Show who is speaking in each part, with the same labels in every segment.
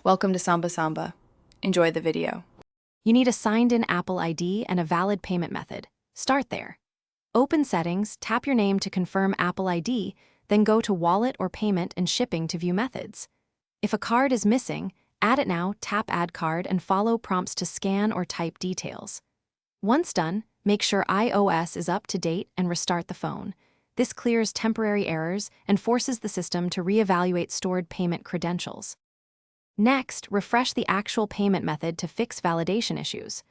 Speaker 1: Welcome to Samba Samba. Enjoy the video.
Speaker 2: You need a signed-in Apple ID and a valid payment method. Start there. Open Settings, tap your name to confirm Apple ID, then go to Wallet or Payment and Shipping to view methods. If a card is missing, add it now, tap Add Card, and follow prompts to scan or type details. Once done, make sure iOS is up to date and restart the phone. This clears temporary errors and forces the system to reevaluate stored payment credentials. Next, refresh the actual payment method to fix validation issues.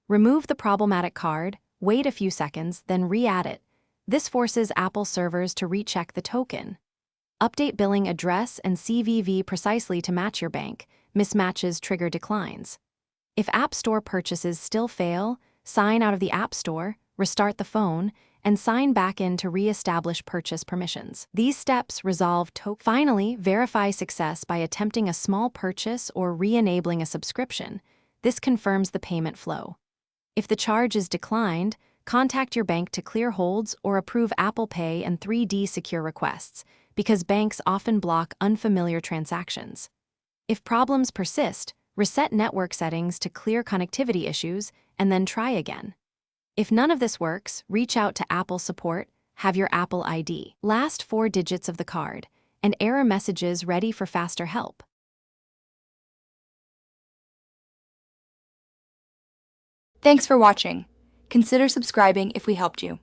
Speaker 2: Remove the problematic card, wait a few seconds, then re-add it. This forces Apple servers to recheck the token. Update billing address and CVV precisely to match your bank. Mismatches trigger declines. If App Store purchases still fail, sign out of the App Store, restart the phone, and sign back in to re-establish purchase permissions. These steps resolve token. Finally, verify success by attempting a small purchase or re-enabling a subscription. This confirms the payment flow. If the charge is declined, contact your bank to clear holds or approve Apple Pay and 3D secure requests, because banks often block unfamiliar transactions. If problems persist, reset network settings to clear connectivity issues and then try again. If none of this works, reach out to Apple support, have your Apple ID, last 4 digits of the card, and error messages ready for faster help.
Speaker 3: Thanks for watching. Consider subscribing if we helped you.